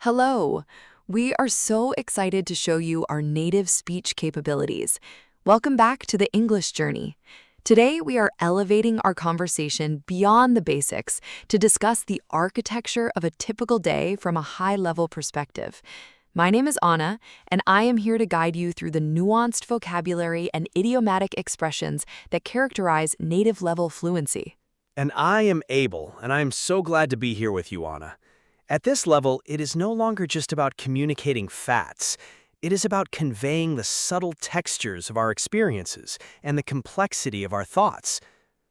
Hello! We are so excited to show you our native speech capabilities. Welcome back to the English journey. Today, we are elevating our conversation beyond the basics to discuss the architecture of a typical day from a high-level perspective. My name is Anna, and I am here to guide you through the nuanced vocabulary and idiomatic expressions that characterize native-level fluency. And I am Abel, and I am so glad to be here with you, Anna. At this level, it is no longer just about communicating facts. It is about conveying the subtle textures of our experiences and the complexity of our thoughts.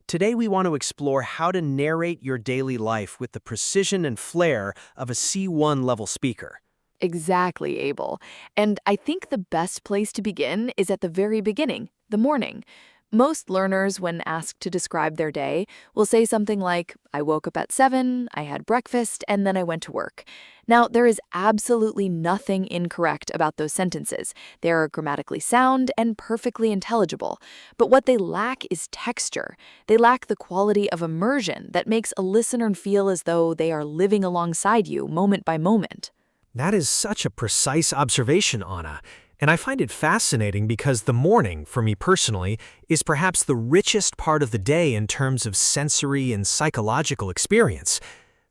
Today, we want to explore how to narrate your daily life with the precision and flair of a C1 level speaker. Exactly, Abel. And I think the best place to begin is at the very beginning, the morning. Most learners, when asked to describe their day, will say something like, I woke up at 7, I had breakfast, and then I went to work. Now, there is absolutely nothing incorrect about those sentences. They are grammatically sound and perfectly intelligible. But what they lack is texture. They lack the quality of immersion that makes a listener feel as though they are living alongside you moment by moment. That is such a precise observation, Anna. And I find it fascinating because the morning, for me personally, is perhaps the richest part of the day in terms of sensory and psychological experience.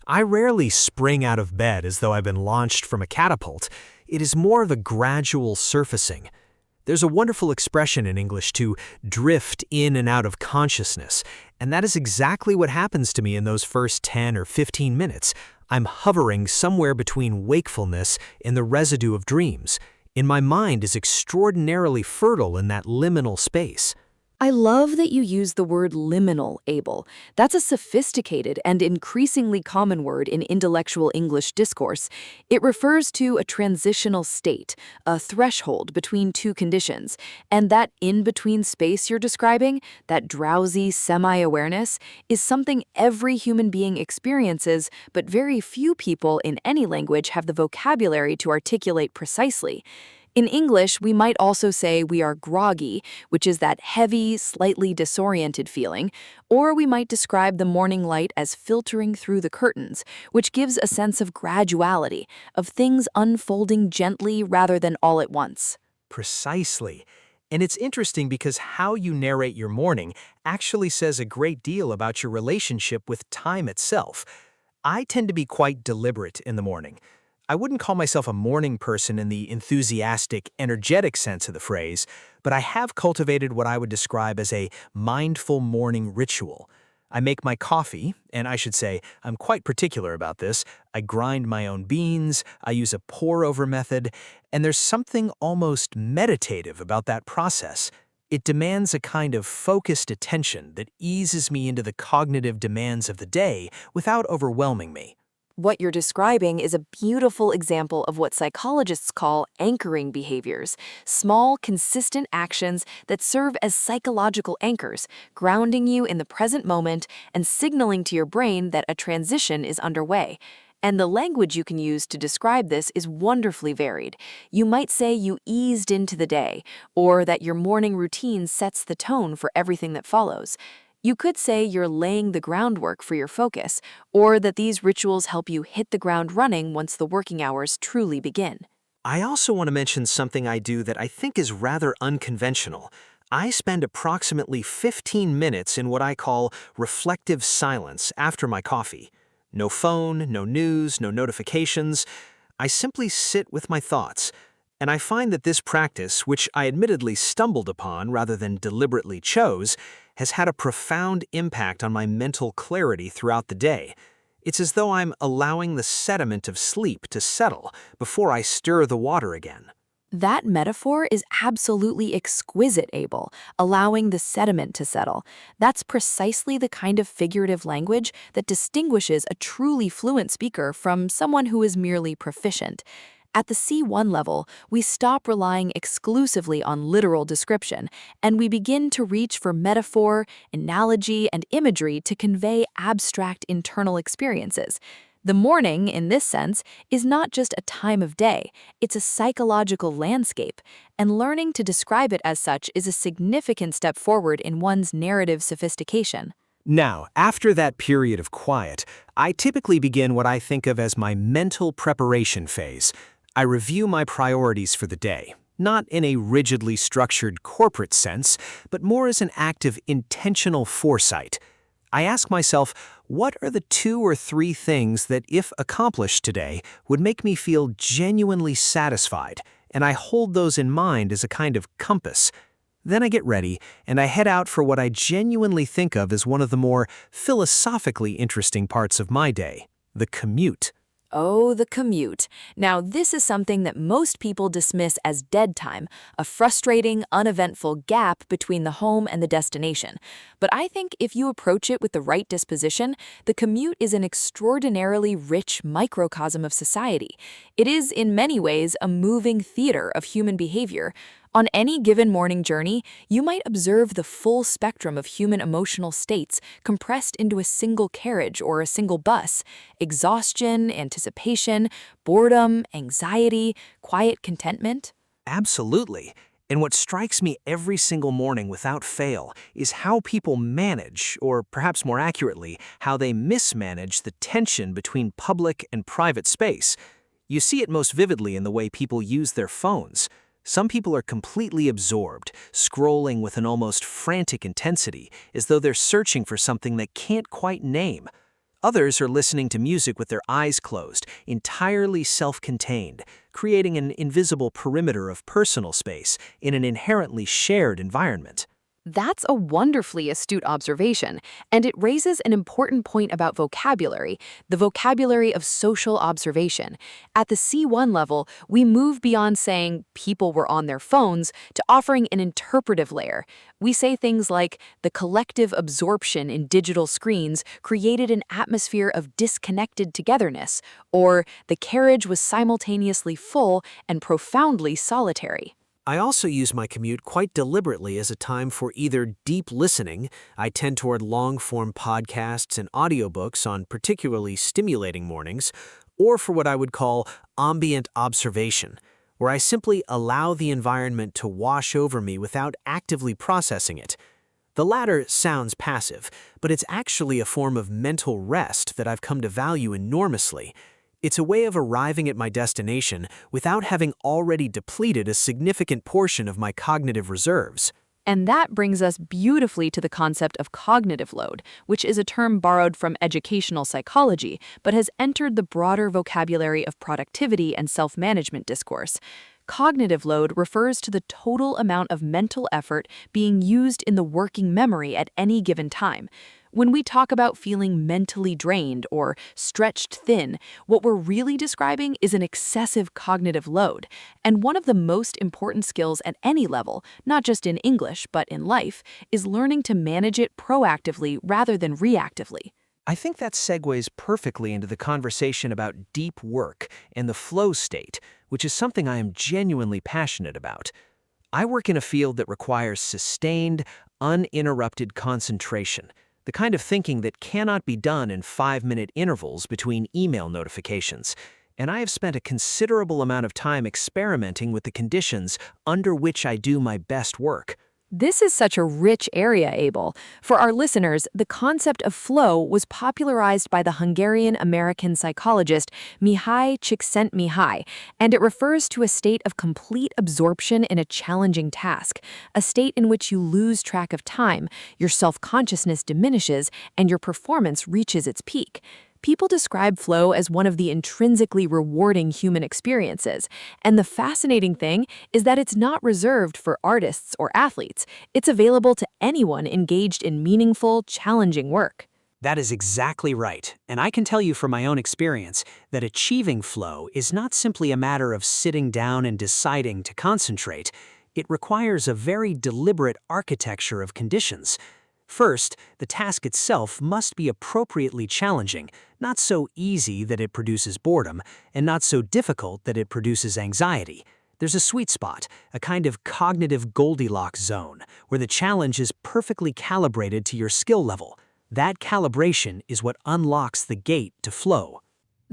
I rarely spring out of bed as though I've been launched from a catapult. It is more of a gradual surfacing. There's a wonderful expression in English to drift in and out of consciousness, and that is exactly what happens to me in those first 10 or 15 minutes. I'm hovering somewhere between wakefulness and the residue of dreams. And my mind is extraordinarily fertile in that liminal space. I love that you use the word liminal, Abel. That's a sophisticated and increasingly common word in intellectual English discourse. It refers to a transitional state, a threshold between two conditions. And that in-between space you're describing, that drowsy semi-awareness, is something every human being experiences, but very few people in any language have the vocabulary to articulate precisely. In English, we might also say we are groggy, which is that heavy, slightly disoriented feeling, or we might describe the morning light as filtering through the curtains, which gives a sense of graduality, of things unfolding gently rather than all at once. Precisely. And it's interesting because how you narrate your morning actually says a great deal about your relationship with time itself. I tend to be quite deliberate in the morning. I wouldn't call myself a morning person in the enthusiastic, energetic sense of the phrase, but I have cultivated what I would describe as a mindful morning ritual. I make my coffee, and I should say I'm quite particular about this. I grind my own beans, I use a pour-over method, and there's something almost meditative about that process. It demands a kind of focused attention that eases me into the cognitive demands of the day without overwhelming me. What you're describing is a beautiful example of what psychologists call anchoring behaviors, small, consistent actions that serve as psychological anchors, grounding you in the present moment and signaling to your brain that a transition is underway. And the language you can use to describe this is wonderfully varied. You might say you eased into the day, or that your morning routine sets the tone for everything that follows. You could say you're laying the groundwork for your focus, or that these rituals help you hit the ground running once the working hours truly begin. I also want to mention something I do that I think is rather unconventional. I spend approximately 15 minutes in what I call reflective silence after my coffee. No phone, no news, no notifications. I simply sit with my thoughts. And I find that this practice, which I admittedly stumbled upon rather than deliberately chose, has had a profound impact on my mental clarity throughout the day. It's as though I'm allowing the sediment of sleep to settle before I stir the water again. That metaphor is absolutely exquisite, Abel, allowing the sediment to settle. That's precisely the kind of figurative language that distinguishes a truly fluent speaker from someone who is merely proficient. At the C1 level, we stop relying exclusively on literal description, and we begin to reach for metaphor, analogy, and imagery to convey abstract internal experiences. The morning, in this sense, is not just a time of day, it's a psychological landscape, and learning to describe it as such is a significant step forward in one's narrative sophistication. Now, after that period of quiet, I typically begin what I think of as my mental preparation phase. I review my priorities for the day, not in a rigidly structured corporate sense, but more as an act of intentional foresight. I ask myself, what are the 2 or 3 things that, if accomplished today, would make me feel genuinely satisfied, and I hold those in mind as a kind of compass. Then I get ready, and I head out for what I genuinely think of as one of the more philosophically interesting parts of my day, the commute. Oh, the commute. Now, this is something that most people dismiss as dead time, a frustrating, uneventful gap between the home and the destination. But I think if you approach it with the right disposition, the commute is an extraordinarily rich microcosm of society. It is, in many ways, a moving theater of human behavior. On any given morning journey, you might observe the full spectrum of human emotional states compressed into a single carriage or a single bus: exhaustion, anticipation, boredom, anxiety, quiet contentment. Absolutely. And what strikes me every single morning without fail is how people manage, or perhaps more accurately, how they mismanage the tension between public and private space. You see it most vividly in the way people use their phones. Some people are completely absorbed, scrolling with an almost frantic intensity, as though they're searching for something they can't quite name. Others are listening to music with their eyes closed, entirely self-contained, creating an invisible perimeter of personal space in an inherently shared environment. That's a wonderfully astute observation, and it raises an important point about vocabulary, the vocabulary of social observation. At the C1 level, we move beyond saying people were on their phones to offering an interpretive layer. We say things like, the collective absorption in digital screens created an atmosphere of disconnected togetherness, or the carriage was simultaneously full and profoundly solitary. I also use my commute quite deliberately as a time for either deep listening — I tend toward long-form podcasts and audiobooks on particularly stimulating mornings — or for what I would call ambient observation, where I simply allow the environment to wash over me without actively processing it. The latter sounds passive, but it's actually a form of mental rest that I've come to value enormously. It's a way of arriving at my destination without having already depleted a significant portion of my cognitive reserves. And that brings us beautifully to the concept of cognitive load, which is a term borrowed from educational psychology, but has entered the broader vocabulary of productivity and self-management discourse. Cognitive load refers to the total amount of mental effort being used in the working memory at any given time. When we talk about feeling mentally drained or stretched thin, what we're really describing is an excessive cognitive load. And one of the most important skills at any level, not just in English but in life, is learning to manage it proactively rather than reactively. I think that segues perfectly into the conversation about deep work and the flow state, which is something I am genuinely passionate about. I work in a field that requires sustained, uninterrupted concentration, the kind of thinking that cannot be done in 5-minute intervals between email notifications. And I have spent a considerable amount of time experimenting with the conditions under which I do my best work. This is such a rich area, Abel. For our listeners, the concept of flow was popularized by the Hungarian-American psychologist Mihaly Csikszentmihalyi, and it refers to a state of complete absorption in a challenging task, a state in which you lose track of time, your self-consciousness diminishes, and your performance reaches its peak. People describe flow as one of the intrinsically rewarding human experiences, and the fascinating thing is that it's not reserved for artists or athletes. It's available to anyone engaged in meaningful, challenging work. That is exactly right, and I can tell you from my own experience that achieving flow is not simply a matter of sitting down and deciding to concentrate. It requires a very deliberate architecture of conditions. First, the task itself must be appropriately challenging, not so easy that it produces boredom, and not so difficult that it produces anxiety. There's a sweet spot, a kind of cognitive Goldilocks zone, where the challenge is perfectly calibrated to your skill level. That calibration is what unlocks the gate to flow.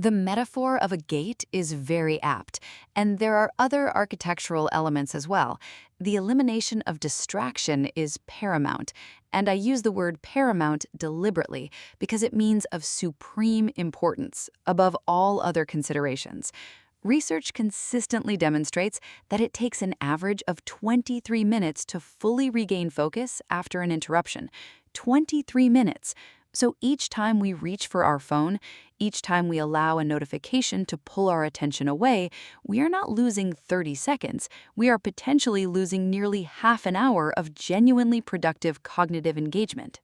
The metaphor of a gate is very apt, and there are other architectural elements as well. The elimination of distraction is paramount, and I use the word paramount deliberately because it means of supreme importance, above all other considerations. Research consistently demonstrates that it takes an average of 23 minutes to fully regain focus after an interruption. 23 minutes. So each time we reach for our phone, each time we allow a notification to pull our attention away, we are not losing 30 seconds. We are potentially losing nearly half an hour of genuinely productive cognitive engagement.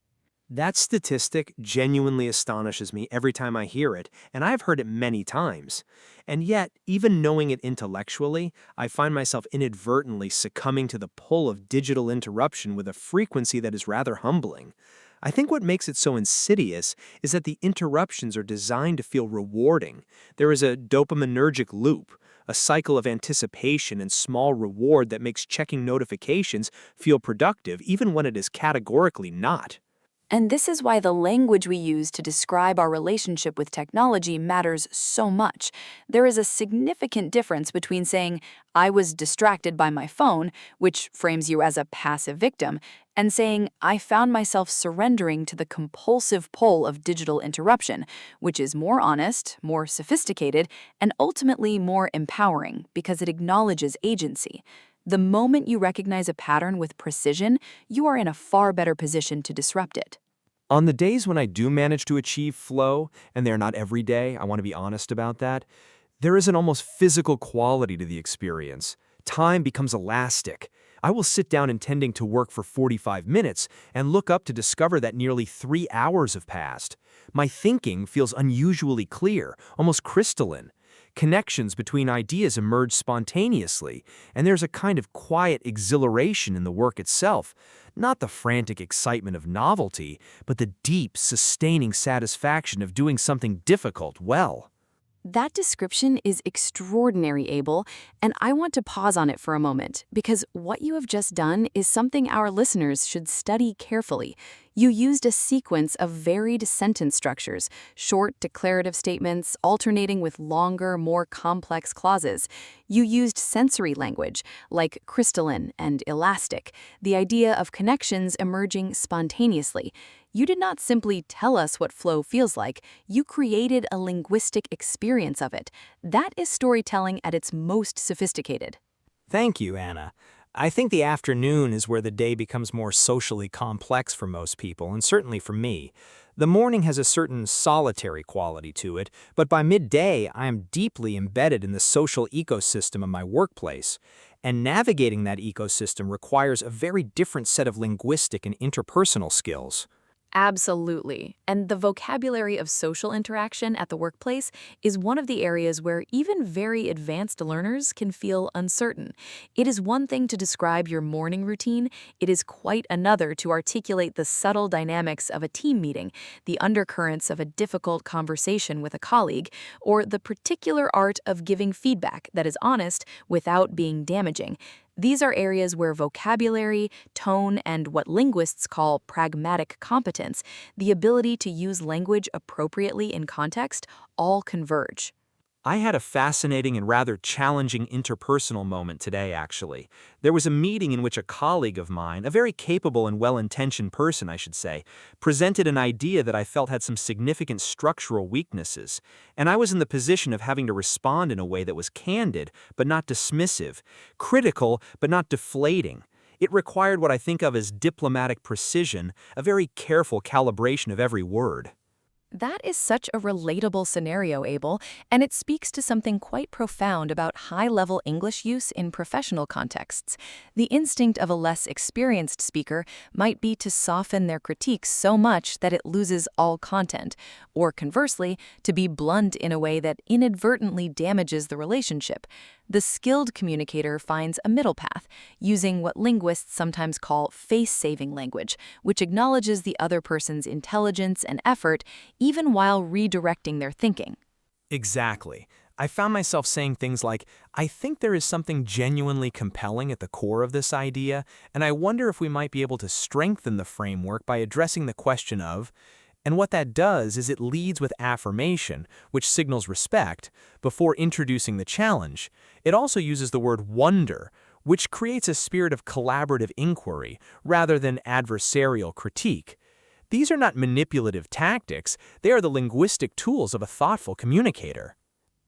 That statistic genuinely astonishes me every time I hear it, and I've heard it many times. And yet, even knowing it intellectually, I find myself inadvertently succumbing to the pull of digital interruption with a frequency that is rather humbling. I think what makes it so insidious is that the interruptions are designed to feel rewarding. There is a dopaminergic loop, a cycle of anticipation and small reward that makes checking notifications feel productive even when it is categorically not. And this is why the language we use to describe our relationship with technology matters so much. There is a significant difference between saying, I was distracted by my phone, which frames you as a passive victim, and saying, I found myself surrendering to the compulsive pull of digital interruption, which is more honest, more sophisticated, and ultimately more empowering because it acknowledges agency. The moment you recognize a pattern with precision, you are in a far better position to disrupt it. On the days when I do manage to achieve flow, and they're not every day, I want to be honest about that, there is an almost physical quality to the experience. Time becomes elastic. I will sit down intending to work for 45 minutes and look up to discover that nearly 3 hours have passed. My thinking feels unusually clear, almost crystalline. Connections between ideas emerge spontaneously, and there's a kind of quiet exhilaration in the work itself. Not the frantic excitement of novelty, but the deep, sustaining satisfaction of doing something difficult well. That description is extraordinary, Abel, and I want to pause on it for a moment because what you have just done is something our listeners should study carefully. You used a sequence of varied sentence structures, short declarative statements alternating with longer, more complex clauses. You used sensory language, like crystalline and elastic, the idea of connections emerging spontaneously. You did not simply tell us what flow feels like, you created a linguistic experience of it. That is storytelling at its most sophisticated. Thank you, Anna. I think the afternoon is where the day becomes more socially complex for most people, and certainly for me. The morning has a certain solitary quality to it, but by midday I am deeply embedded in the social ecosystem of my workplace. And navigating that ecosystem requires a very different set of linguistic and interpersonal skills. Absolutely. And the vocabulary of social interaction at the workplace is one of the areas where even very advanced learners can feel uncertain. It is one thing to describe your morning routine, it is quite another to articulate the subtle dynamics of a team meeting, the undercurrents of a difficult conversation with a colleague, or the particular art of giving feedback that is honest without being damaging. These are areas where vocabulary, tone, and what linguists call pragmatic competence, the ability to use language appropriately in context, all converge. I had a fascinating and rather challenging interpersonal moment today, actually. There was a meeting in which a colleague of mine, a very capable and well-intentioned person, I should say, presented an idea that I felt had some significant structural weaknesses, and I was in the position of having to respond in a way that was candid but not dismissive, critical but not deflating. It required what I think of as diplomatic precision, a very careful calibration of every word. That is such a relatable scenario, Abel, and it speaks to something quite profound about high-level English use in professional contexts. The instinct of a less experienced speaker might be to soften their critiques so much that it loses all content, or conversely, to be blunt in a way that inadvertently damages the relationship. The skilled communicator finds a middle path, using what linguists sometimes call face-saving language, which acknowledges the other person's intelligence and effort even while redirecting their thinking. Exactly. I found myself saying things like, I think there is something genuinely compelling at the core of this idea, and I wonder if we might be able to strengthen the framework by addressing the question of, And what that does is it leads with affirmation, which signals respect, before introducing the challenge. It also uses the word wonder, which creates a spirit of collaborative inquiry rather than adversarial critique. These are not manipulative tactics, they are the linguistic tools of a thoughtful communicator.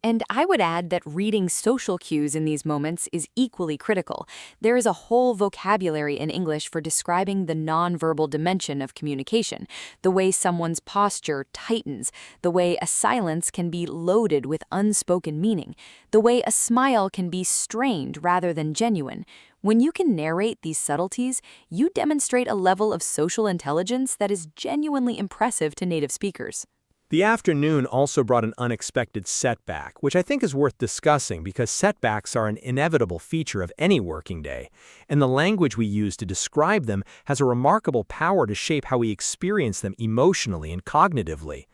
And I would add that reading social cues in these moments is equally critical. There is a whole vocabulary in English for describing the nonverbal dimension of communication, the way someone's posture tightens, the way a silence can be loaded with unspoken meaning, the way a smile can be strained rather than genuine. When you can narrate these subtleties, you demonstrate a level of social intelligence that is genuinely impressive to native speakers. The afternoon also brought an unexpected setback, which I think is worth discussing because setbacks are an inevitable feature of any working day, and the language we use to describe them has a remarkable power to shape how we experience them emotionally and cognitively.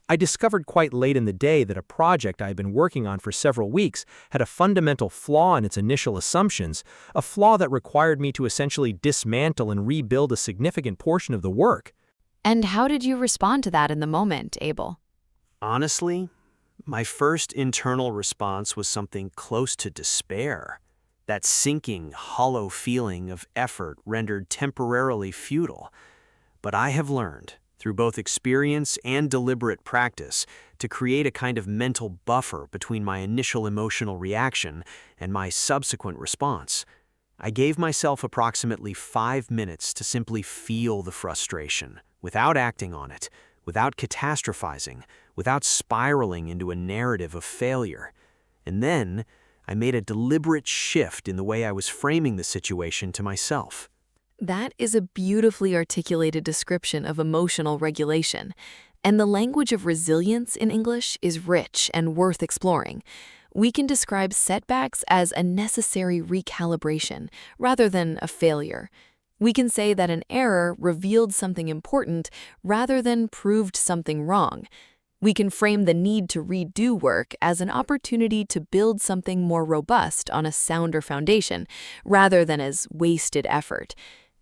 I discovered quite late in the day that a project I had been working on for several weeks had a fundamental flaw in its initial assumptions, a flaw that required me to essentially dismantle and rebuild a significant portion of the work. And how did you respond to that in the moment, Abel? Honestly, my first internal response was something close to despair. That sinking, hollow feeling of effort rendered temporarily futile. But I have learned, through both experience and deliberate practice, to create a kind of mental buffer between my initial emotional reaction and my subsequent response. I gave myself approximately 5 minutes to simply feel the frustration, without acting on it, without catastrophizing, without spiraling into a narrative of failure. And then, I made a deliberate shift in the way I was framing the situation to myself. That is a beautifully articulated description of emotional regulation. And the language of resilience in English is rich and worth exploring. We can describe setbacks as a necessary recalibration rather than a failure. We can say that an error revealed something important rather than proved something wrong. We can frame the need to redo work as an opportunity to build something more robust on a sounder foundation, rather than as wasted effort.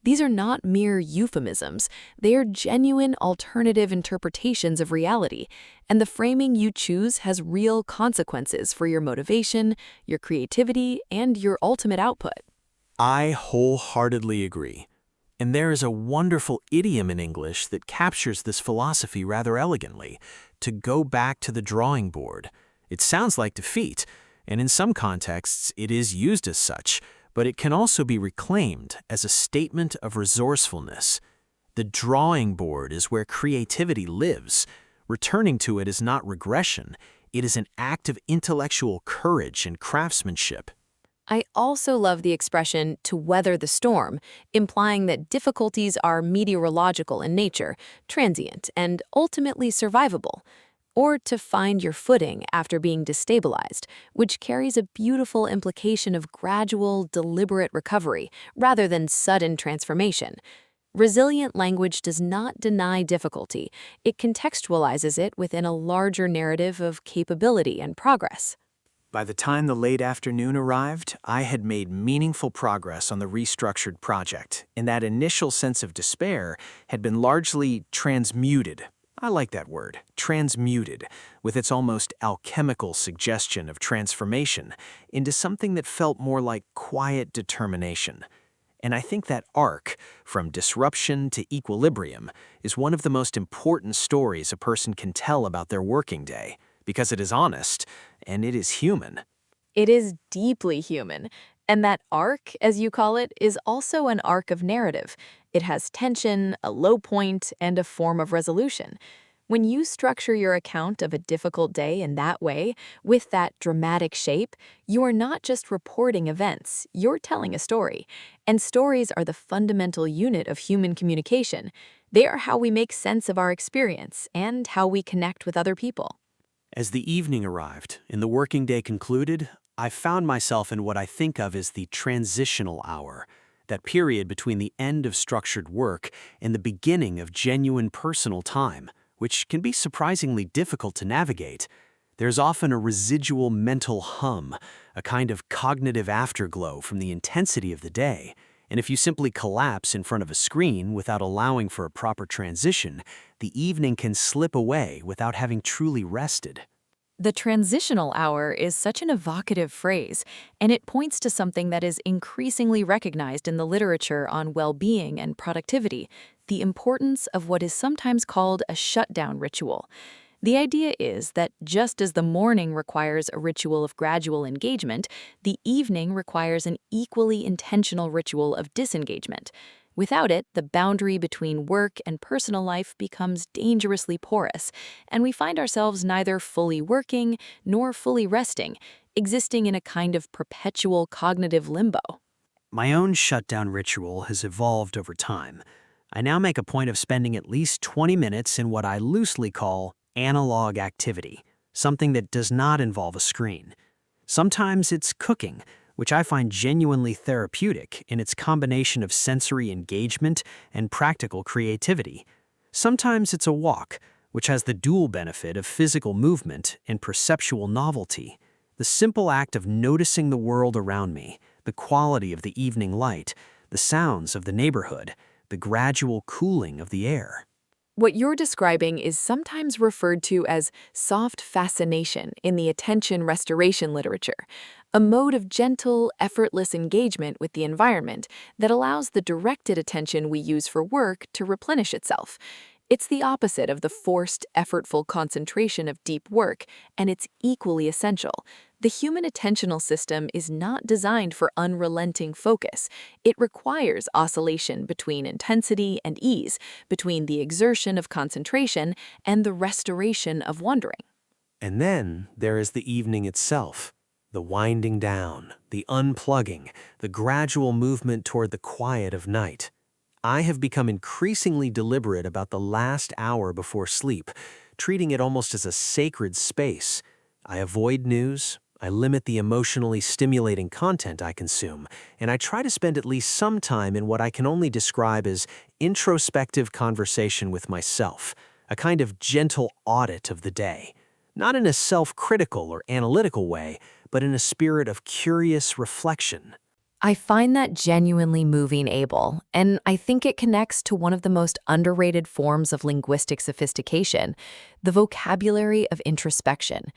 These are not mere euphemisms. They are genuine alternative interpretations of reality, and the framing you choose has real consequences for your motivation, your creativity, and your ultimate output. I wholeheartedly agree. And there is a wonderful idiom in English that captures this philosophy rather elegantly: to go back to the drawing board. It sounds like defeat, and in some contexts it is used as such, but it can also be reclaimed as a statement of resourcefulness. The drawing board is where creativity lives. Returning to it is not regression, it is an act of intellectual courage and craftsmanship. I also love the expression "to weather the storm," implying that difficulties are meteorological in nature, transient, and ultimately survivable. Or to find your footing after being destabilized, which carries a beautiful implication of gradual, deliberate recovery rather than sudden transformation. Resilient language does not deny difficulty. It contextualizes it within a larger narrative of capability and progress. By the time the late afternoon arrived, I had made meaningful progress on the restructured project, and that initial sense of despair had been largely transmuted. I like that word, transmuted, with its almost alchemical suggestion of transformation into something that felt more like quiet determination. And I think that arc, from disruption to equilibrium, is one of the most important stories a person can tell about their working day, because it is honest and it is human. It is deeply human, and that arc, as you call it, is also an arc of narrative. It has tension, a low point, and a form of resolution. When you structure your account of a difficult day in that way, with that dramatic shape, you are not just reporting events, you're telling a story. And stories are the fundamental unit of human communication. They are how we make sense of our experience and how we connect with other people. As the evening arrived and the working day concluded, I found myself in what I think of as the transitional hour, that period between the end of structured work and the beginning of genuine personal time, which can be surprisingly difficult to navigate. There's often a residual mental hum, a kind of cognitive afterglow from the intensity of the day, And if you simply collapse in front of a screen without allowing for a proper transition, the evening can slip away without having truly rested. The transitional hour is such an evocative phrase, and it points to something that is increasingly recognized in the literature on well-being and productivity, the importance of what is sometimes called a shutdown ritual. The idea is that just as the morning requires a ritual of gradual engagement, the evening requires an equally intentional ritual of disengagement. Without it, the boundary between work and personal life becomes dangerously porous, and we find ourselves neither fully working nor fully resting, existing in a kind of perpetual cognitive limbo. My own shutdown ritual has evolved over time. I now make a point of spending at least 20 minutes in what I loosely call analog activity, something that does not involve a screen. Sometimes it's cooking, which I find genuinely therapeutic in its combination of sensory engagement and practical creativity. Sometimes it's a walk, which has the dual benefit of physical movement and perceptual novelty. The simple act of noticing the world around me, the quality of the evening light, the sounds of the neighborhood, the gradual cooling of the air. What you're describing is sometimes referred to as soft fascination in the attention restoration literature, a mode of gentle, effortless engagement with the environment that allows the directed attention we use for work to replenish itself. It's the opposite of the forced, effortful concentration of deep work, and it's equally essential. The human attentional system is not designed for unrelenting focus. It requires oscillation between intensity and ease, between the exertion of concentration and the restoration of wondering. And then there is the evening itself, the winding down, the unplugging, the gradual movement toward the quiet of night. I have become increasingly deliberate about the last hour before sleep, treating it almost as a sacred space. I avoid news, I limit the emotionally stimulating content I consume, and I try to spend at least some time in what I can only describe as introspective conversation with myself, a kind of gentle audit of the day. Not in a self-critical or analytical way, but in a spirit of curious reflection. I find that genuinely moving, Abel, and I think it connects to one of the most underrated forms of linguistic sophistication, the vocabulary of introspection.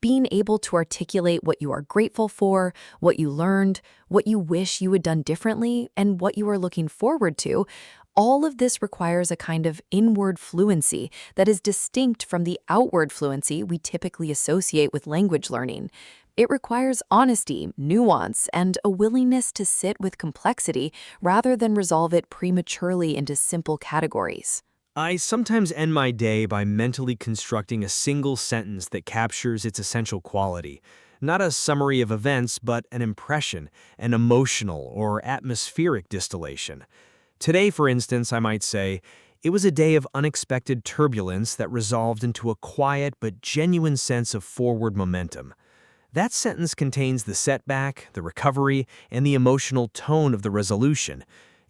Being able to articulate what you are grateful for, what you learned, what you wish you had done differently, and what you are looking forward to, all of this requires a kind of inward fluency that is distinct from the outward fluency we typically associate with language learning. It requires honesty, nuance, and a willingness to sit with complexity rather than resolve it prematurely into simple categories. I sometimes end my day by mentally constructing a single sentence that captures its essential quality. Not a summary of events, but an impression, an emotional or atmospheric distillation. Today, for instance, I might say, it was a day of unexpected turbulence that resolved into a quiet but genuine sense of forward momentum. That sentence contains the setback, the recovery, and the emotional tone of the resolution.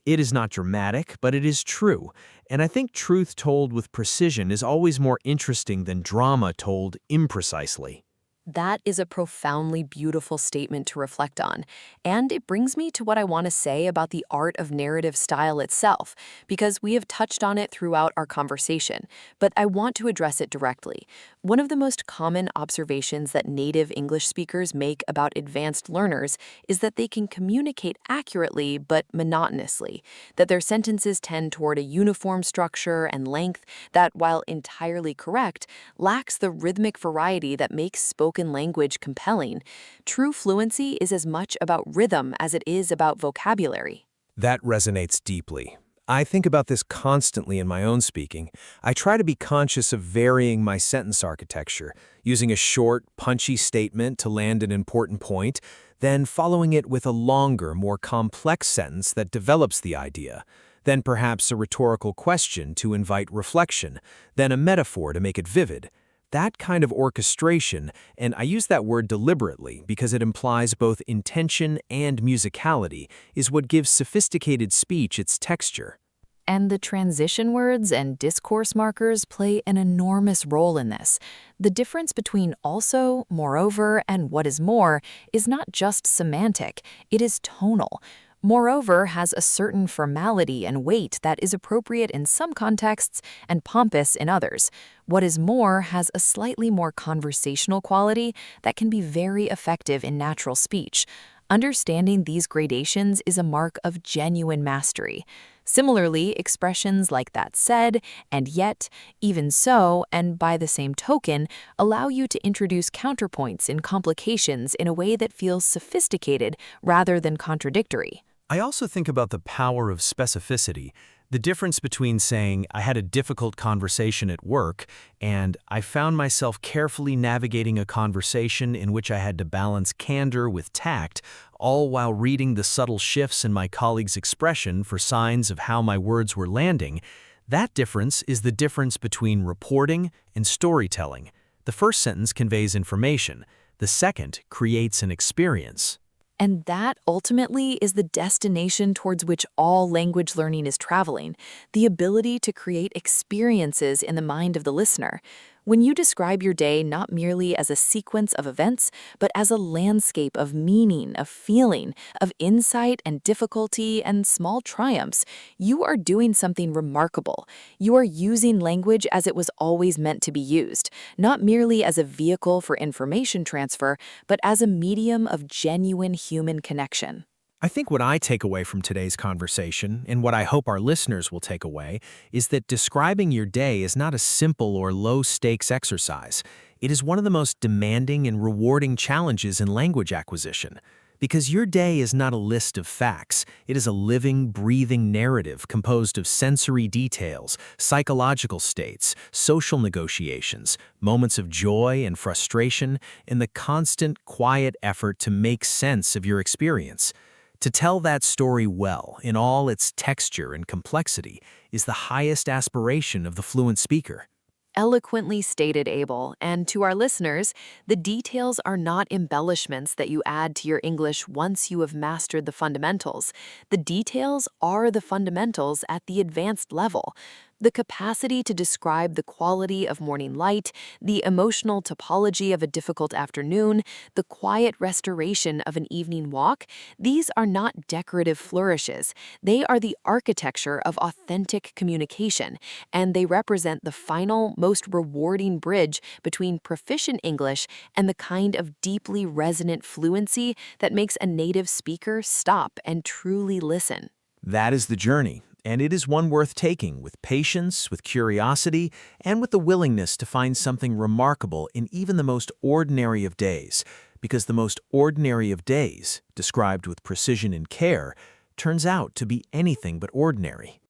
It is not dramatic, but it is true, and I think truth told with precision is always more interesting than drama told imprecisely. That is a profoundly beautiful statement to reflect on, and it brings me to what I want to say about the art of narrative style itself, because we have touched on it throughout our conversation, but I want to address it directly. One of the most common observations that native English speakers make about advanced learners is that they can communicate accurately but monotonously, that their sentences tend toward a uniform structure and length that, while entirely correct, lacks the rhythmic variety that makes spoken language compelling. True fluency is as much about rhythm as it is about vocabulary. That resonates deeply. I think about this constantly in my own speaking. I try to be conscious of varying my sentence architecture, using a short, punchy statement to land an important point, then following it with a longer, more complex sentence that develops the idea, then perhaps a rhetorical question to invite reflection, then a metaphor to make it vivid. That kind of orchestration, and I use that word deliberately because it implies both intention and musicality, is what gives sophisticated speech its texture. And the transition words and discourse markers play an enormous role in this. The difference between also, moreover, and what is more is not just semantic, it is tonal. Moreover, has a certain formality and weight that is appropriate in some contexts and pompous in others. What is more, has a slightly more conversational quality that can be very effective in natural speech. Understanding these gradations is a mark of genuine mastery. Similarly, expressions like that said, and yet, even so, and by the same token, allow you to introduce counterpoints and complications in a way that feels sophisticated rather than contradictory. I also think about the power of specificity, the difference between saying, I had a difficult conversation at work, and I found myself carefully navigating a conversation in which I had to balance candor with tact, all while reading the subtle shifts in my colleague's expression for signs of how my words were landing. That difference is the difference between reporting and storytelling. The first sentence conveys information. The second creates an experience. And that ultimately is the destination towards which all language learning is traveling, the ability to create experiences in the mind of the listener. When you describe your day not merely as a sequence of events, but as a landscape of meaning, of feeling, of insight and difficulty and small triumphs, you are doing something remarkable. You are using language as it was always meant to be used, not merely as a vehicle for information transfer, but as a medium of genuine human connection. I think what I take away from today's conversation, and what I hope our listeners will take away, is that describing your day is not a simple or low-stakes exercise. It is one of the most demanding and rewarding challenges in language acquisition. Because your day is not a list of facts, it is a living, breathing narrative composed of sensory details, psychological states, social negotiations, moments of joy and frustration, and the constant, quiet effort to make sense of your experience. To tell that story well, in all its texture and complexity, is the highest aspiration of the fluent speaker. Eloquently stated, Abel, and to our listeners, the details are not embellishments that you add to your English once you have mastered the fundamentals. The details are the fundamentals at the advanced level. The capacity to describe the quality of morning light, the emotional topology of a difficult afternoon, the quiet restoration of an evening walk, these are not decorative flourishes. They are the architecture of authentic communication, and they represent the final, most rewarding bridge between proficient English and the kind of deeply resonant fluency that makes a native speaker stop and truly listen. That is the journey, and it is one worth taking with patience, with curiosity, and with the willingness to find something remarkable in even the most ordinary of days, because the most ordinary of days, described with precision and care, turns out to be anything but ordinary.